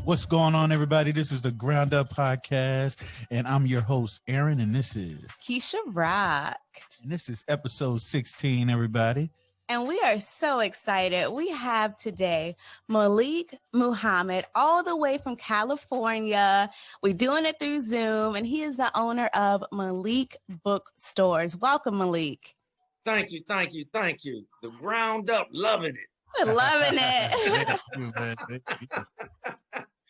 What's going on, everybody? This is the Ground Up Podcast, and I'm your host, Aaron, and this is Keisha Rock. And this is episode 16, everybody. And we are so excited. We have today Malik Muhammad, all the way from California. We're doing it through Zoom, and he is the owner of Malik Bookstores. Welcome, Malik. Thank you. The Ground Up, loving it. Loving it.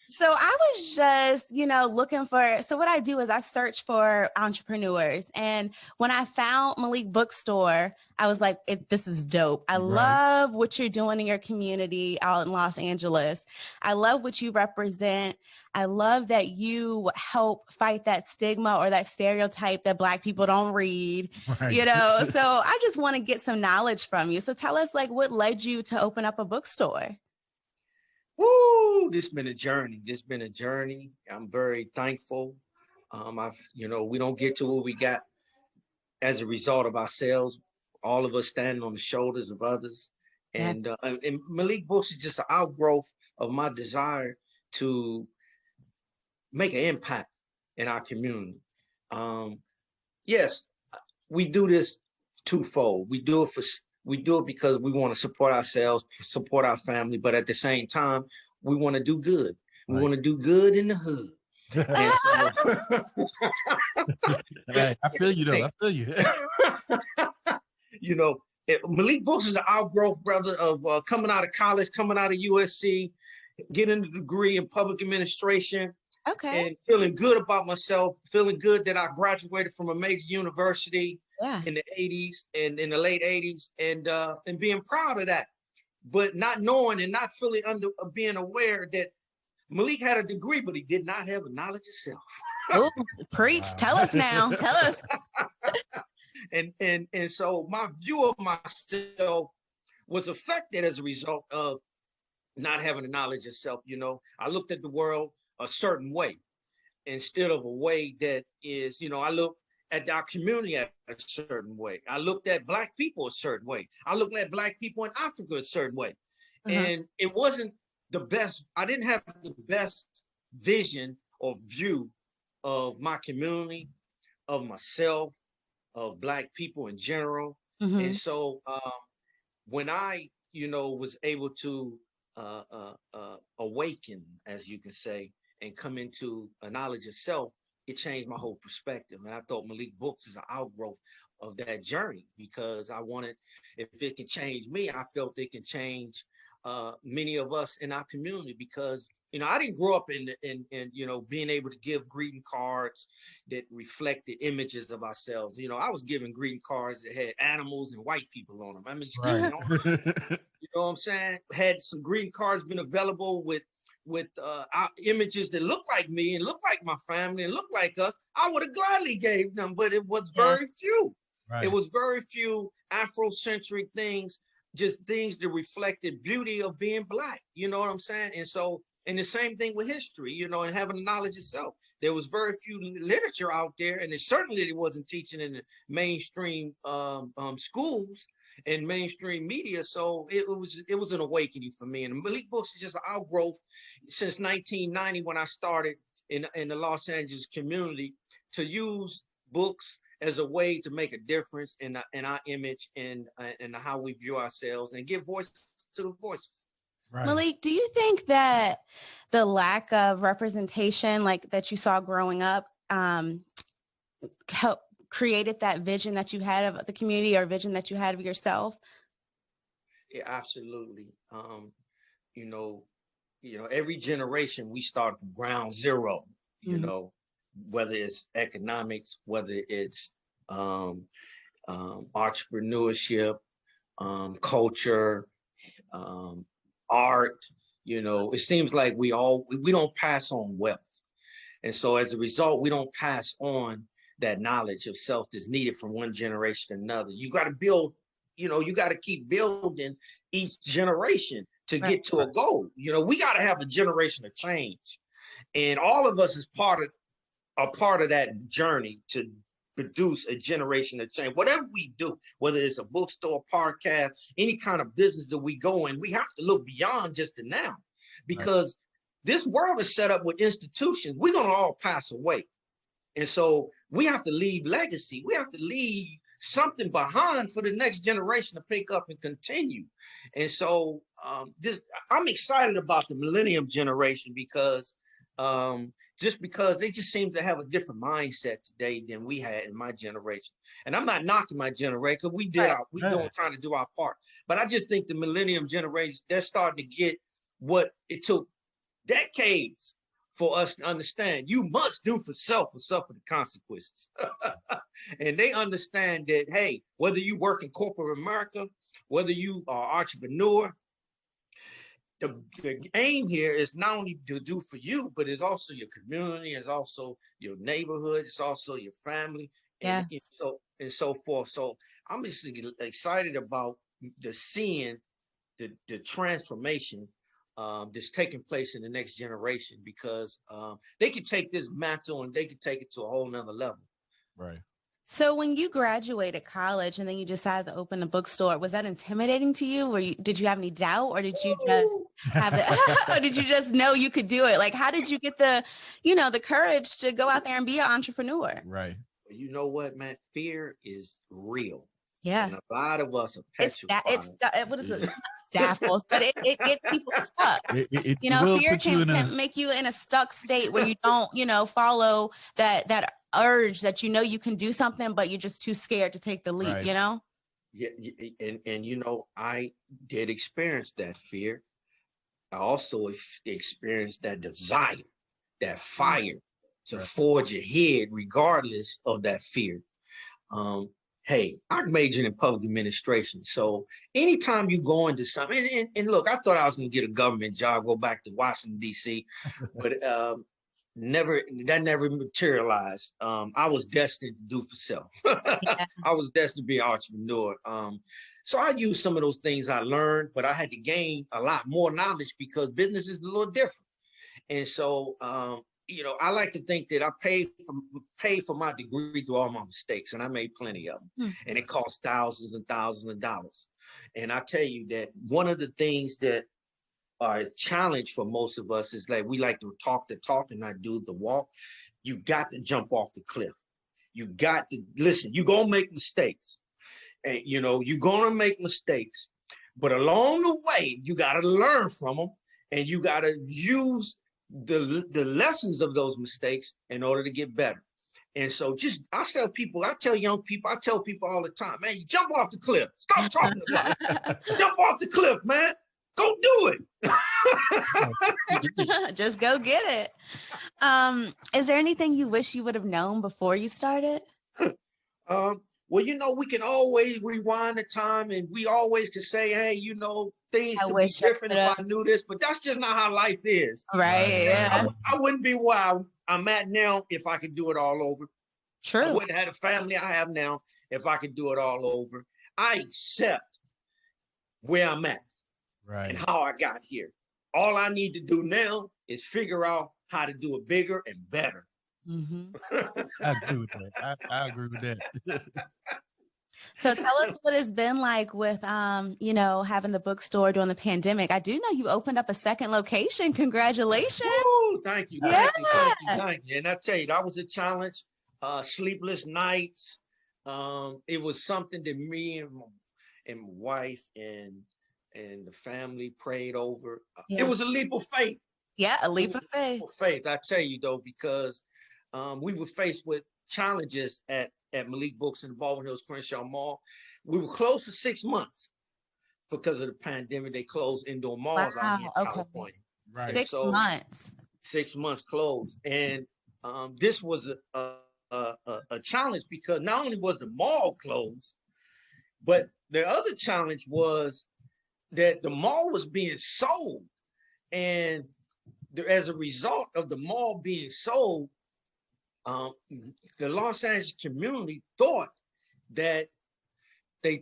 So I was just, looking for, so what I do is I search for entrepreneurs. And when I found Malik Bookstore, I was like, this is dope. I love what you're doing in your community out in Los Angeles. I love what you represent. I love that you help fight that stigma or that stereotype that Black people don't read, So I just want to get some knowledge from you. So tell us, what led you to open up a bookstore? Woo! This been a journey. I'm very thankful. We don't get to what we got as a result of ourselves. All of us standing on the shoulders of others. And Malik Books is just an outgrowth of my desire to make an impact in our community. Yes, we do this twofold. We do it because we want to support ourselves, support our family, but at the same time, we want to do good. We want to do good in the hood. I feel you, though. I feel you. Malik Books is an outgrowth, brother, of coming out of college, coming out of USC, getting a degree in public administration. Okay. And feeling good about myself, feeling good that I graduated from a major university in the 80s and in the late 80s and being proud of that, but not knowing and not fully being aware that Malik had a degree, but he did not have a knowledge of self. Oh, preach. Tell us now. Tell us. And so my view of myself was affected as a result of not having a knowledge of self. I looked at the world a certain way instead of a way that is, I look at our community a certain way. I looked at Black people a certain way. I looked at Black people in Africa a certain way. And it wasn't the best. I didn't have the best vision or view of my community, of myself, of Black people in general. And so when I, was able to awaken, as you can say, and come into a knowledge of self, it changed my whole perspective. And I thought Malik Books is an outgrowth of that journey because I wanted, if it can change me, I felt it can change many of us in our community because, I didn't grow up in being able to give greeting cards that reflected images of ourselves. I was giving greeting cards that had animals and white people on them. I mean, you know what I'm saying? Had some greeting cards been available with images that look like me and look like my family and look like us, I would have gladly gave them, but it was very few. It was very few Afrocentric things, just things that reflected beauty of being Black. You know what I'm saying? And so, and the same thing with history, and having the knowledge itself. There was very few literature out there, and it certainly wasn't teaching in the mainstream schools and mainstream media. So it was an awakening for me. And Malik Books is just an outgrowth since 1990 when I started in the Los Angeles community to use books as a way to make a difference in our image and how we view ourselves and give voice to the voices. Right. Malik, do you think that the lack of representation that you saw growing up helped created that vision that you had of the community or vision that you had of yourself? Yeah, absolutely. Every generation we start from ground zero, whether it's economics, whether it's entrepreneurship, culture, art, it seems like we don't pass on wealth. And so as a result, we don't pass on that knowledge of self that's needed from one generation to another. You got to build, you got to keep building each generation to get to a goal. We got to have a generation of change. And all of us is part of that journey to produce a generation of change. Whatever we do, whether it's a bookstore, podcast, any kind of business that we go in, we have to look beyond just the now, because this world is set up with institutions. We're going to all pass away. And so we have to leave legacy. We have to leave something behind for the next generation to pick up and continue. And so I'm excited about the millennium generation because because they just seem to have a different mindset today than we had in my generation. And I'm not knocking my generation, because trying to do our part. But I just think the millennium generation, they're starting to get what it took decades for us to understand. You must do for self or suffer the consequences. And they understand that, hey, whether you work in corporate America, whether you are entrepreneur, the aim here is not only to do for you, but it's also your community, it's also your neighborhood, it's also your family, and so forth. So I'm just excited about seeing the transformation that's taking place in the next generation, because they could take this mantle and they could take it to a whole nother level. Right. So when you graduated college and then you decided to open a bookstore, was that intimidating to you? Did you have any doubt, or did you just have it, or did you just know you could do it? Like, how did you get the courage to go out there and be an entrepreneur? Right. You know what, man? Fear is real. Yeah. And a lot of us are petrified. What is it? Staffles, but it gets people stuck. Fear can make you in a stuck state where you don't, follow that urge that you can do something, but you're just too scared to take the leap. Right. Yeah, and I did experience that fear. I also experienced that desire, that fire to forge ahead regardless of that fear. Hey, I majored in public administration. So anytime you go into something, and look, I thought I was going to get a government job, go back to Washington, D.C., but that never materialized. I was destined to do for self. I was destined to be an entrepreneur. So I used some of those things I learned, but I had to gain a lot more knowledge because business is a little different. And so, I like to think that I paid for my degree through all my mistakes, and I made plenty of them. And it cost thousands and thousands of dollars. And I tell you that one of the things that are a challenge for most of us is like we like to talk the talk and not do the walk. You got to jump off the cliff. You got to listen. You're gonna make mistakes, and you're gonna make mistakes. But along the way, you got to learn from them, and you got to use the lessons of those mistakes in order to get better. And so I tell people all the time, man, you jump off the cliff. Stop talking about it. Jump off the cliff, man. Go do it. Just go get it. Is there anything you wish you would have known before you started? Well, we can always rewind the time, and we always can say, hey, things could be different if I knew this, but that's just not how life is. Right. Yeah. I wouldn't be where I'm at now if I could do it all over. True. I wouldn't have the family I have now if I could do it all over. I accept where I'm at and how I got here. All I need to do now is figure out how to do it bigger and better. Mm-hmm. I agree with that. I agree with that. So tell us what it's been like with, having the bookstore during the pandemic. I do know you opened up a second location. Congratulations. Ooh, thank you. Thank you. And I tell you, that was a challenge. Sleepless nights. It was something that me and my wife and the family prayed over. It was a leap of faith. Yeah, a leap of faith. I tell you, though, because we were faced with challenges at Malik Books in the Baldwin Hills Crenshaw Mall. We were closed for 6 months because of the pandemic. They closed indoor malls out here in California. Right. 6 months. 6 months closed. And this was a challenge because not only was the mall closed, but the other challenge was that the mall was being sold. And as a result of the mall being sold, the Los Angeles community thought that the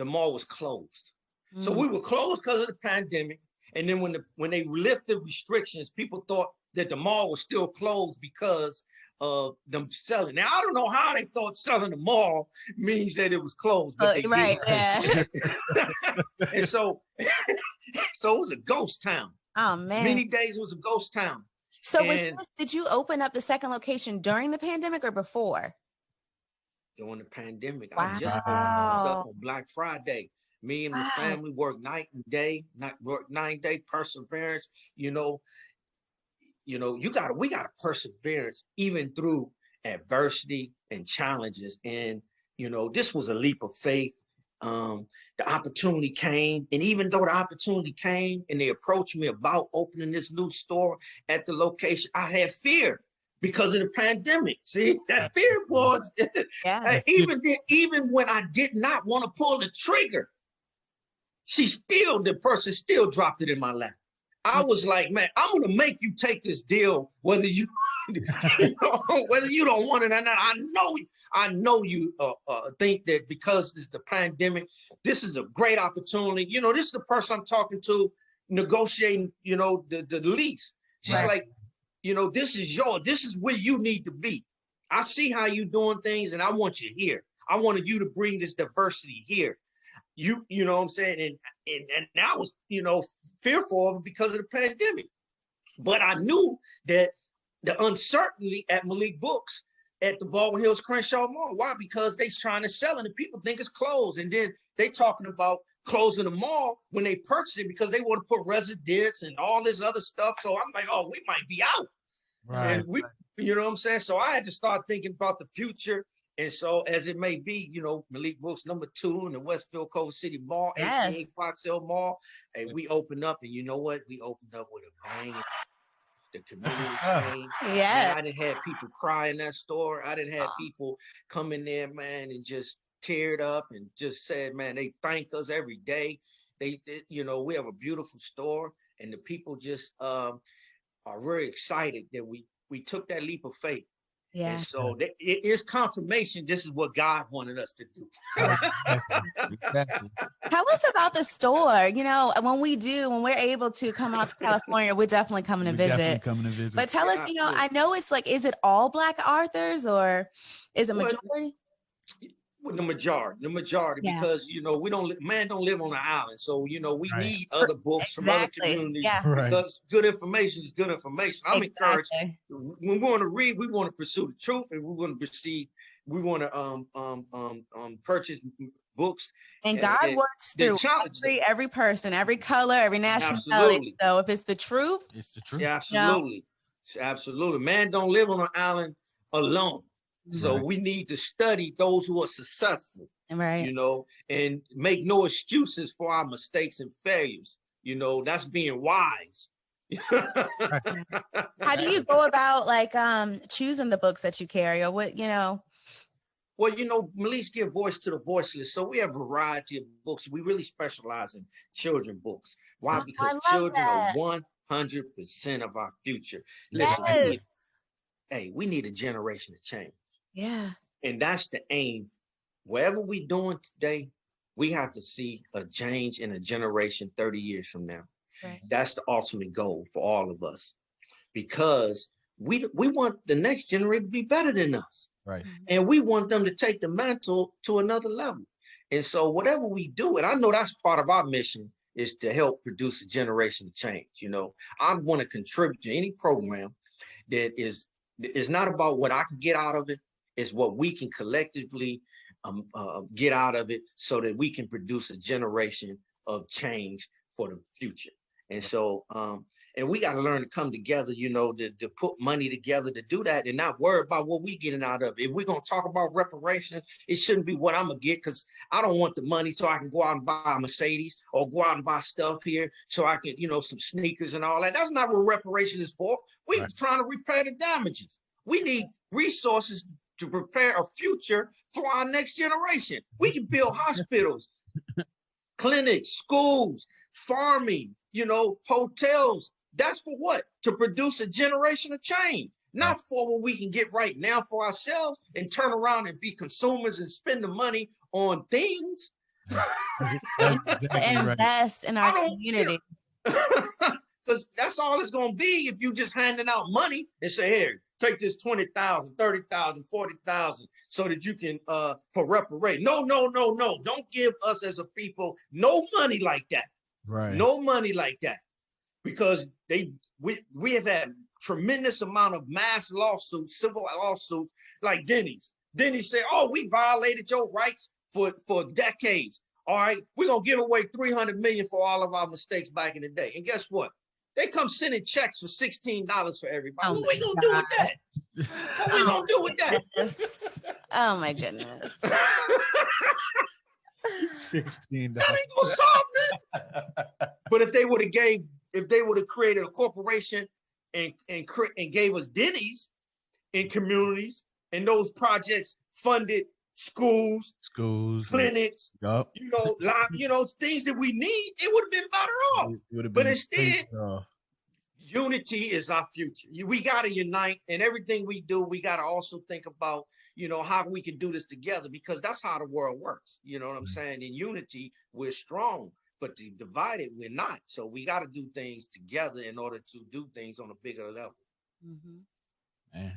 mall was closed. So we were closed because of the pandemic. And then when they lifted restrictions, people thought that the mall was still closed because of them selling. Now, I don't know how they thought selling the mall means that it was closed. But right, yeah. And so it was a ghost town. Oh man. Many days was a ghost town. So did you open up the second location during the pandemic or before? During the pandemic. Wow. I just opened up on Black Friday. Me and the Wow. family worked night and day, work 9 day perseverance. We gotta perseverance even through adversity and challenges. And this was a leap of faith. The opportunity came, and even though the opportunity came and they approached me about opening this new store at the location, I had fear because of the pandemic. See, that fear was even when I did not want to pull the trigger, the person still dropped it in my lap. I was like, man, I'm gonna make you take this deal, whether you whether you don't want it or not. I know you think that because it's the pandemic, this is a great opportunity. This is the person I'm talking to negotiating, the lease. She's like, this is yours. This is where you need to be. I see how you doing things, and I want you here. I wanted you to bring this diversity here. You know what I'm saying? And I was, fearful of it because of the pandemic. But I knew that the uncertainty at Malik Books at the Baldwin Hills Crenshaw Mall. Why? Because they're trying to sell it and people think it's closed. And then they talking about closing the mall when they purchased it because they want to put residents and all this other stuff. So I'm like, oh, we might be out. Right. And you know what I'm saying? So I had to start thinking about the future. And so as it may be, Malik Books #2 in the Westfield Culver City Mall, aka Fox Hill Mall. And we opened up, and you know what? We opened up with a bang. The community came. Yeah. I didn't have people cry in that store. I didn't have people come in there, man, and just teared up and just said, man, they thank us every day. We have a beautiful store, and the people just are very excited that we took that leap of faith. Yeah. And so it is confirmation. This is what God wanted us to do. Exactly. Tell us about the store. When we're able to come out to California, we're definitely coming to visit. But tell us, I know it's like, is it all Black authors or is it majority? Well, the majority, because we don't live on an island, so we need other books from other communities, because good information is good information. I'm encouraged when we want to read, we want to pursue the truth, and we want to purchase books. And God works through every person, every color, every nationality. Absolutely. So if it's the truth, it's the truth. Yeah, absolutely. Man don't live on an island alone. So we need to study those who are successful, and make no excuses for our mistakes and failures. That's being wise. How do you go about choosing the books that you carry, or what? Well, Maliks give voice to the voiceless. So we have a variety of books. We really specialize in children books. Why? Because children are 100% of our future. Listen, we need a generation of change. Yeah. And that's the aim. Whatever we're doing today, we have to see a change in a generation 30 years from now. Right. That's the ultimate goal for all of us, because we want the next generation to be better than us. Right. And we want them to take the mantle to another level. And so whatever we do, and I know that's part of our mission, is to help produce a generation of change. I want to contribute to any program that is not about what I can get out of it. Is what we can collectively get out of it, so that we can produce a generation of change for the future. And so, and we got to learn to come together, to put money together to do that, and not worry about what we getting out of it. If we're going to talk about reparations, it shouldn't be what I'm going to get, because I don't want the money so I can go out and buy a Mercedes or go out and buy stuff here so I can, some sneakers and all that. That's not what reparation is for. We're trying to repair the damages. We need resources to prepare a future for our next generation. We can build hospitals, clinics, schools, farming, hotels. That's for what? To produce a generation of change, not for what we can get right now for ourselves and turn around and be consumers and spend the money on things. Invest in our community. Because that's all it's going to be if you just handing out money and say, here, take this 20,000, 30,000, 40,000 so that you can for reparation. No. Don't give us as a people no money like that. Right. No money like that. because we have had tremendous amount of mass lawsuits, civil lawsuits, like Denny's. Denny's said, "Oh, we violated your rights for decades. All right, we're gonna give away $300 million for all of our mistakes back in the day." And guess what? They come sending checks for $16 for everybody. Oh what we gonna do with that? What we gonna do with that? Oh my goodness. $16. That ain't gonna solve it. But if they would have created a corporation and gave us Denny's in communities, and those projects funded schools, clinics, yep. Things that we need, it would have been better off. But instead, unity is our future. We got to unite, and everything we do, we got to also think about, how we can do this together, because that's how the world works. You know what I'm saying? In unity, we're strong, but divided, we're not. So we got to do things together in order to do things on a bigger level. Mm-hmm. Man.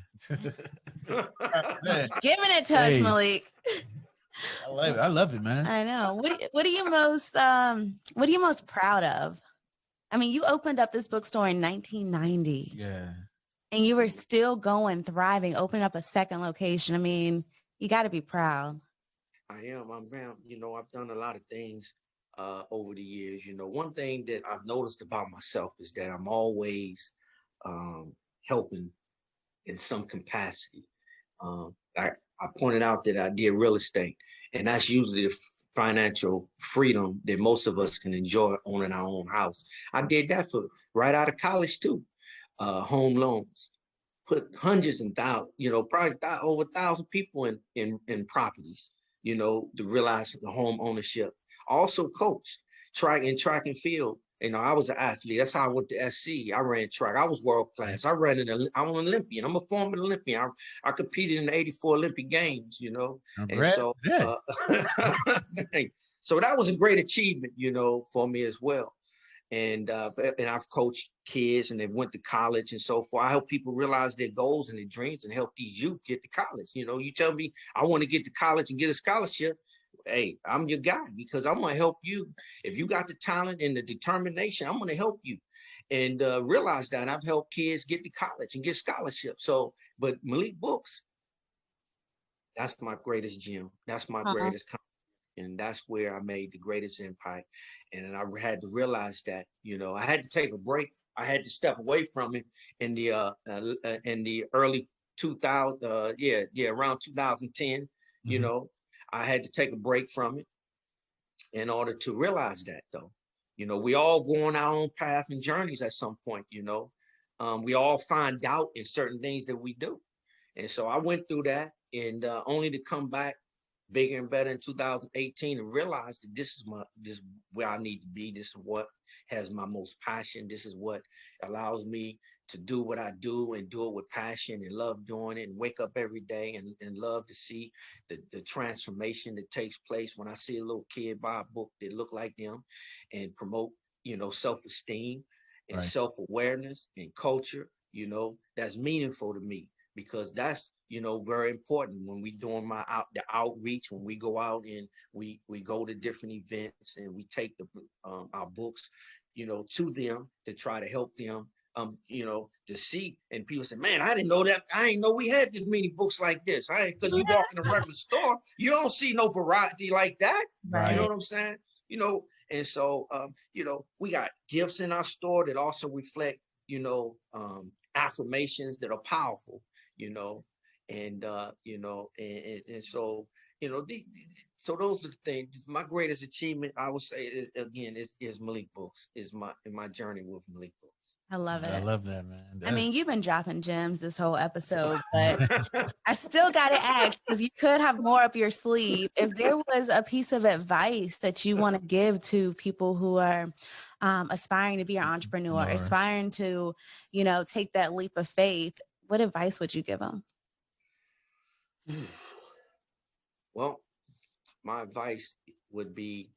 Giving it to us, Malik. I love it, man. I know. What are you most proud of? I mean, you opened up this bookstore in 1990. Yeah. And you were still going, thriving, opening up a second location. I mean, you got to be proud. I am. I've done a lot of things over the years. One thing that I've noticed about myself is that I'm always helping in some capacity. I pointed out that I did real estate, and that's usually the financial freedom that most of us can enjoy owning our own house. I did that for right out of college too. Home loans, put hundreds and thousands, probably over 1,000 people in properties, to realize the home ownership. Also coached track and field. I was an athlete. That's how I went to SC. I ran track. I was world class. I'm an Olympian. I'm a former Olympian. I competed in the '84 Olympic Games, And so, so that was a great achievement, for me as well. And I've coached kids, and they went to college and so forth. I help people realize their goals and their dreams, and help these youth get to college. You tell me I want to get to college and get a scholarship. Hey, I'm your guy, because I'm going to help you. If you got the talent and the determination, I'm going to help you. And realize that. And I've helped kids get to college and get scholarships. So, but Malik Books, that's my greatest gem. That's my greatest accomplishment. And that's where I made the greatest impact. And I had to realize that, I had to take a break. I had to step away from it in the early 2000, around 2010, mm-hmm. I had to take a break from it in order to realize that, though. We all go on our own path and journeys at some point, we all find doubt in certain things that we do. And so I went through that, and only to come back bigger and better in 2018 and realize that this is where I need to be. This is what has my most passion. This is what allows me to do what I do, and do it with passion, and love doing it, and wake up every day and love to see the transformation that takes place when I see a little kid buy a book that look like them, and promote, self-esteem and right. Self-awareness and culture, that's meaningful to me, because that's, very important when we doing the outreach, when we go out and we go to different events, and we take our books, to them to try to help them, to see. And people say, man, I didn't know that. I didn't know we had this many books like this. Because you walk in a regular store, you don't see no variety like that. Right. You know what I'm saying? And so, we got gifts in our store that also reflect, affirmations that are powerful, and so, so those are the things. My greatest achievement, I would say, again, is Malik Books, is my journey with Malik Books. I love it. I love that, man. I mean, you've been dropping gems this whole episode, but I still got to ask, because you could have more up your sleeve. If there was a piece of advice that you want to give to people who are aspiring to be an entrepreneur, aspiring to, take that leap of faith, what advice would you give them? Well, my advice would be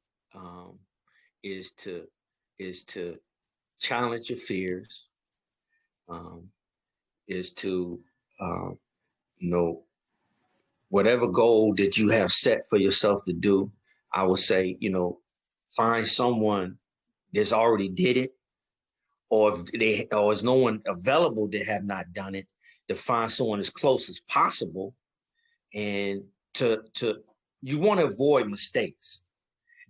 is to challenge your fears, is to whatever goal that you have set for yourself to do, I would say, find someone that's already did it, or is no one available that have not done it, to find someone as close as possible, and you want to avoid mistakes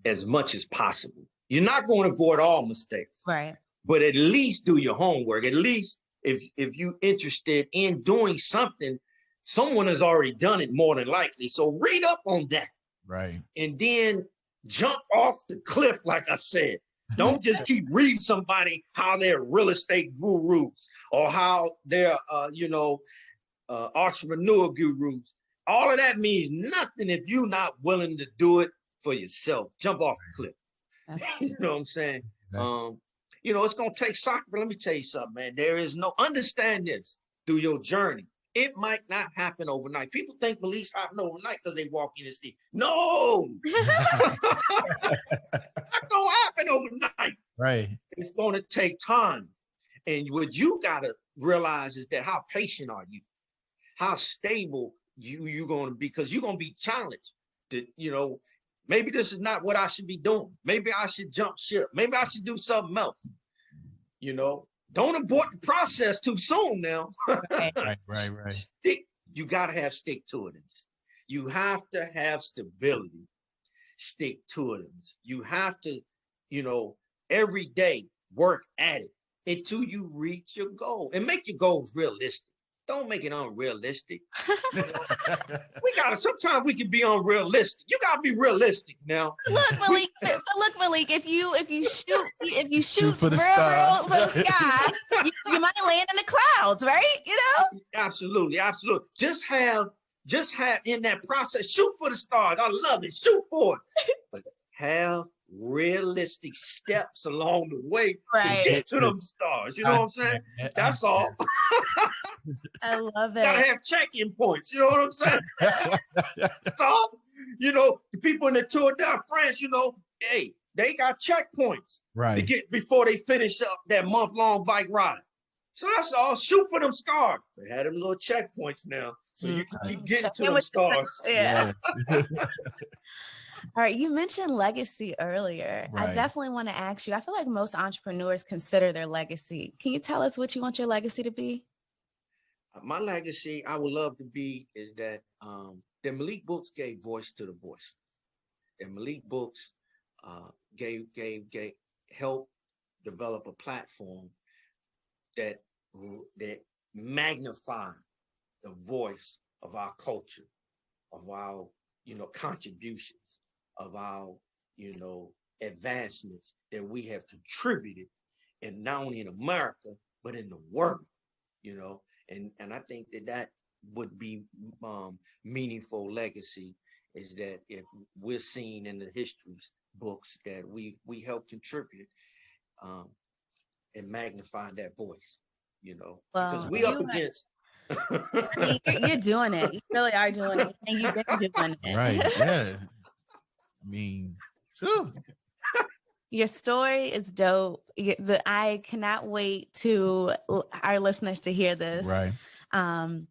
as much as possible. You're not going to avoid all mistakes, right? But at least do your homework. At least if you're interested in doing something, someone has already done it more than likely. So read up on that, right? And then jump off the cliff, like I said. Don't just keep reading somebody how they're real estate gurus or how they're entrepreneur gurus. All of that means nothing if you're not willing to do it for yourself. Jump off the cliff. You know what I'm saying? Exactly. It's gonna take soccer, but let me tell you something, man. There is no, understand this through your journey. It might not happen overnight. People think Malik's happen overnight because they walk in and see. No, that don't happen overnight. Right. It's going to take time. And what you got to realize is that how patient are you? How stable you're going to be, because you're going to be challenged. Maybe this is not what I should be doing. Maybe I should jump ship. Maybe I should do something else. Don't abort the process too soon now. Right. You got to have stick-to-itiveness. You have to have stability, stick-to-itiveness. You have to, every day work at it until you reach your goal, and make your goals realistic. Don't make it unrealistic. Sometimes we can be unrealistic. You gotta be realistic now. Look, Malik, if you shoot for the sky, you might land in the clouds, right? Absolutely. Just have in that process, shoot for the stars. I love it. Shoot for it. But have realistic steps along the way to get to them stars. You know what I'm saying? That's all. I love it. Gotta have check-in points. You know what I'm saying? That's all. The people in the Tour de France, hey, they got checkpoints to get before they finish up that month-long bike ride. So that's all. Shoot for them stars. They had them little checkpoints now, so you can keep getting to them stars. Yeah. All right, you mentioned legacy earlier. Right. I definitely want to ask you, I feel like most entrepreneurs consider their legacy. Can you tell us what you want your legacy to be? My legacy, I would love to be, is that Malik Books gave voice to the voiceless. That Malik Books helped develop a platform that magnify the voice of our culture, of our contributions, of our advancements that we have contributed, and not only in America but in the world. And I think that would be meaningful legacy, is that if we're seen in the history books that we help contribute and magnify that voice, because we up against. You're doing it. You really are doing it, and you've been doing it. Right? Yeah. I mean, sure. Your story is dope. I cannot wait to our listeners to hear this. Right. And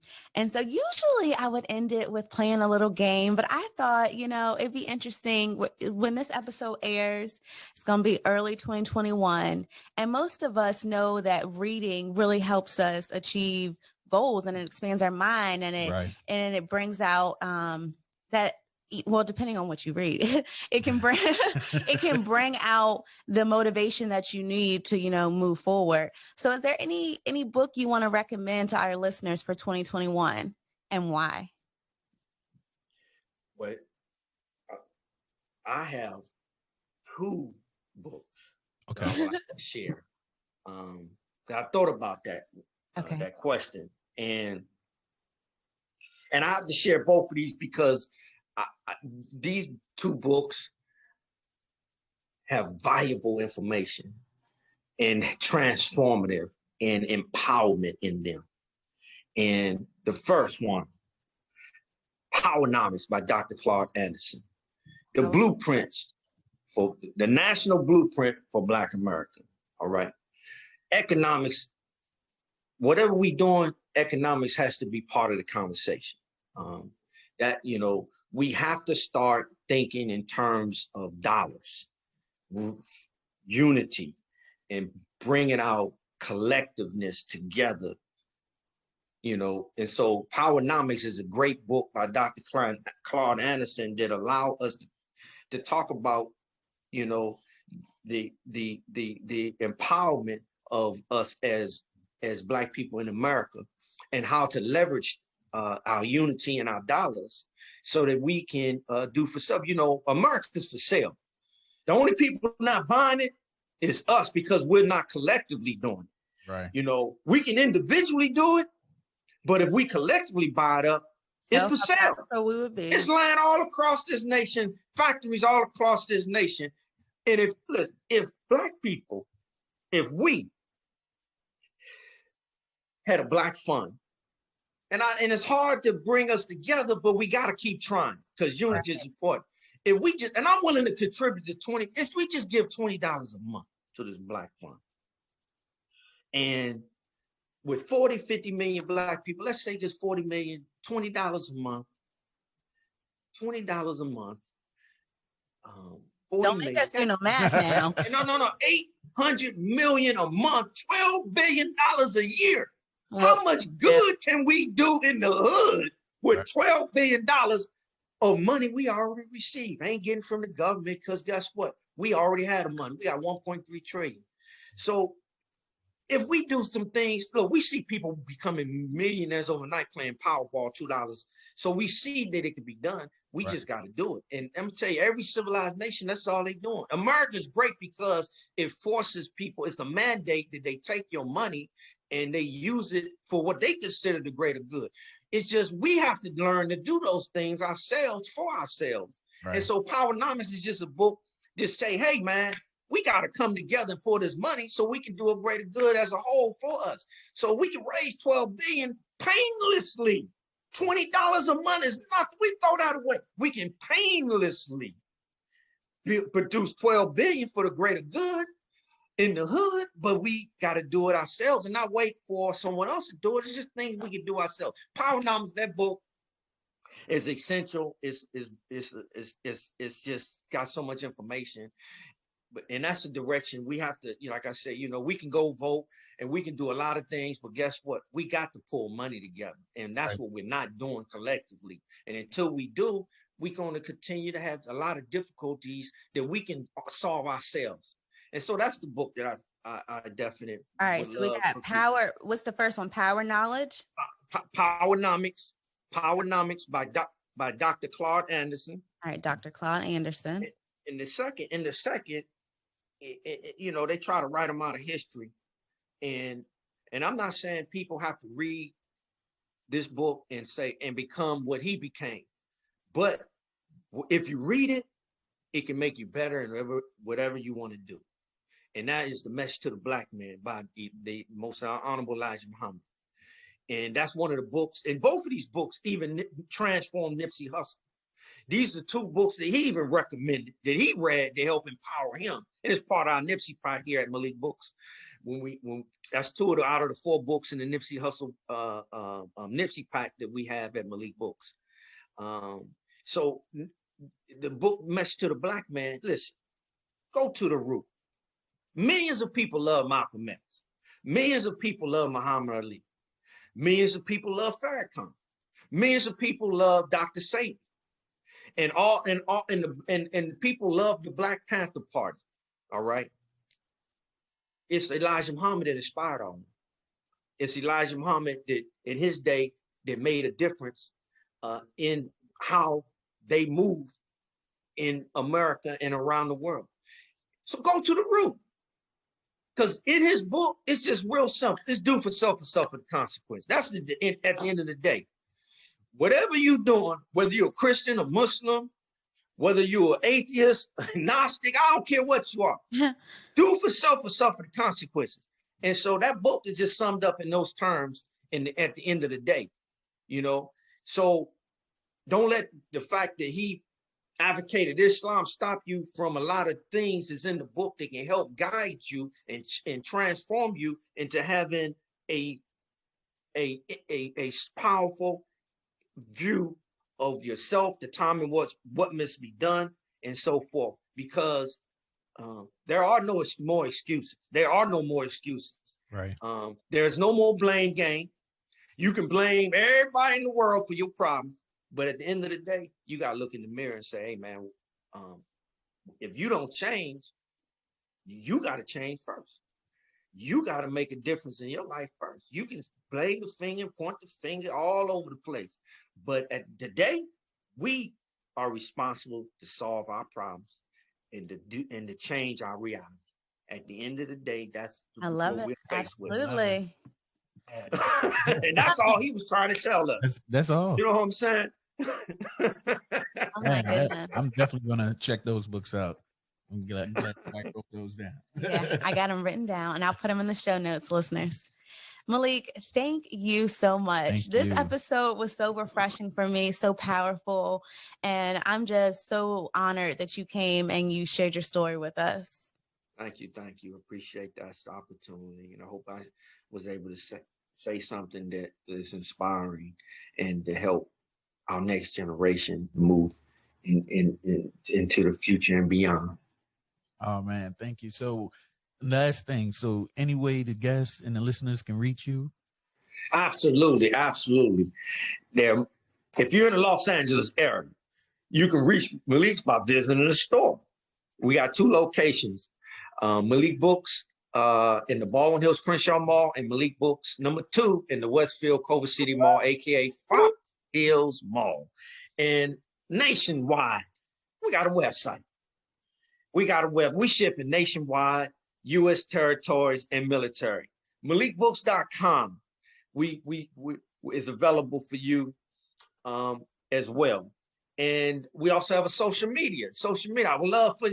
so usually I would end it with playing a little game, but I thought, it'd be interesting when this episode airs. It's going to be early 2021. And most of us know that reading really helps us achieve goals, and it expands our mind, and it brings out that. Well, depending on what you read, it can bring out the motivation that you need to, move forward. So is there any book you want to recommend to our listeners for 2021, and why? Well, I have 2 books that I want to share. I thought about that, that question, and I have to share both of these because these 2 books have valuable information and transformative and empowerment in them. And the first one, PowerNomics by Dr. Claud Anderson. The blueprints for the national blueprint for Black America. All right. Economics, whatever we're doing, economics has to be part of the conversation. We have to start thinking in terms of dollars, unity, and bringing our collectiveness together, you know. And so PowerNomics is a great book by Dr. Claud Anderson that allow us to talk about, you know, the empowerment of us as Black people in America, and how to leverage our unity and our dollars so that we can do for self. You know, America's for sale. The only people not buying it is us, because we're not collectively doing it. Right. You know, we can individually do it, but if we collectively buy it up, it's for sale. So we would be. It's land all across this nation, factories all across this nation. And if Black people, if we had a Black fund, and it's hard to bring us together, but we got to keep trying, because unity is important. If we just, and I'm willing to contribute to 20, if we just give $20 a month to this Black fund, and with 40, 50 million Black people, let's say just 40 million, $20 a month, $20 a month. Don't make us do no math now. No, 800 million a month, $12 billion a year. How much good can we do in the hood with $12 billion of money we already received? I ain't getting from the government, because guess what? We already had the money. We got 1.3 trillion. So if we do some things, look, we see people becoming millionaires overnight playing Powerball, $2. So we see that it can be done. We just got to do it. And I'm gonna tell you, every civilized nation, that's all they're doing. America's great because it forces people, it's a mandate that they take your money and they use it for what they consider the greater good. It's just, we have to learn to do those things ourselves for ourselves. And so PowerNomics is just a book that say, hey man, we got to come together and pour this money so we can do a greater good as a whole for us. So we can raise 12 billion painlessly. $20 a month is nothing. We throw that away. We can painlessly produce 12 billion for the greater good in the hood, but we got to do it ourselves and not wait for someone else to do it. It's just things we can do ourselves. PowerNomics, that book is essential. It's just got so much information. And that's the direction we have to, you know, like I said, you know, we can go vote and we can do a lot of things, but guess what? We got to pull money together. And that's what we're not doing collectively. And until we do, we're going to continue to have a lot of difficulties that we can solve ourselves. And so that's the book that I definitely. All right. So we got Power. What's the first one? Power Knowledge? PowerNomics by Dr. Claud Anderson. All right. Dr. Claud Anderson. In the second, you know, they try to write them out of history. And I'm not saying people have to read this book and say, and become what he became. But if you read it, it can make you better in whatever you want to do. And that is the message to the Black man by the most honorable Elijah Muhammad. And that's one of the books. And both of these books even transformed Nipsey Hussle. These are two books that he even recommended, that he read to help empower him. And it's part of our Nipsey Pack here at Malik Books. That's two out of the 4 books in the Nipsey Hussle Nipsey Pack that we have at Malik Books. So the book Message to the Black Man, listen, go to the root. Millions of people love Malcolm X. Millions of people love Muhammad Ali. Millions of people love Farrakhan. Millions of people love Dr. Sabi. And people love the Black Panther Party. All right. It's Elijah Muhammad that inspired all of them. It's Elijah Muhammad that in his day that made a difference in how they move in America and around the world. So go to the root. Because in his book, it's just real simple. It's do for self and suffer the consequence. That's at the end of the day. Whatever you're doing, whether you're a Christian, a Muslim, whether you're an atheist, Gnostic, I don't care what you are. Do for self or suffer the consequences. And so that book is just summed up in those terms at the end of the day, you know. So don't let the fact that he advocated Islam stop you from a lot of things that's in the book that can help guide you and transform you into having a powerful view of yourself, determine what must be done, and so forth. Because there are no more excuses. There are no more excuses. Right. There's no more blame game. You can blame everybody in the world for your problems, but at the end of the day, you got to look in the mirror and say, hey, man, if you don't change, you got to change first. You got to make a difference in your life first. You can blame the finger, point the finger all over the place. But at the day, we are responsible to solve our problems and to change our reality. At the end of the day, that's what we're faced with. Absolutely. And that's all he was trying to tell us. That's all. You know what I'm saying? Oh my goodness. I'm definitely gonna check those books out. I'm glad I wrote those down. Yeah, I got them written down, and I'll put them in the show notes, listeners. Malik, thank you so much. This episode was so refreshing for me, so powerful, and I'm just so honored that you came and you shared your story with us. Thank you. Appreciate that opportunity, and I hope I was able to say something that is inspiring and to help our next generation move into the future and beyond. Oh man, thank you. So last thing, so any way the guests and the listeners can reach you? Absolutely. There, if you're in the Los Angeles area, you can reach Malik's by visiting the store. We got 2 locations, Malik Books in the Baldwin Hills Crenshaw Mall, and Malik Books #2 in the Westfield Culver City Mall, aka Fox Hills Mall. And nationwide, we got a website. We ship in nationwide, U.S. territories and military. MalikBooks.com is available for you as well. And we also have a social media. I would love for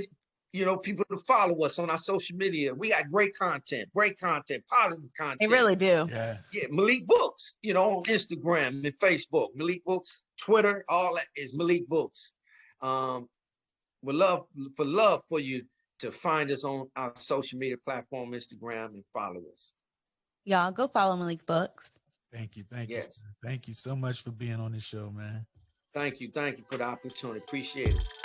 people to follow us on our social media. We got great content, positive content. They really do. Yes. Yeah, Malik Books, on Instagram and Facebook. Malik Books, Twitter, all that is Malik Books. We'd love for you to find us on our social media platform, Instagram, and follow us. Y'all go follow Malik Books. Thank you. Thank you so much for being on this show, man. Thank you for the opportunity. Appreciate it.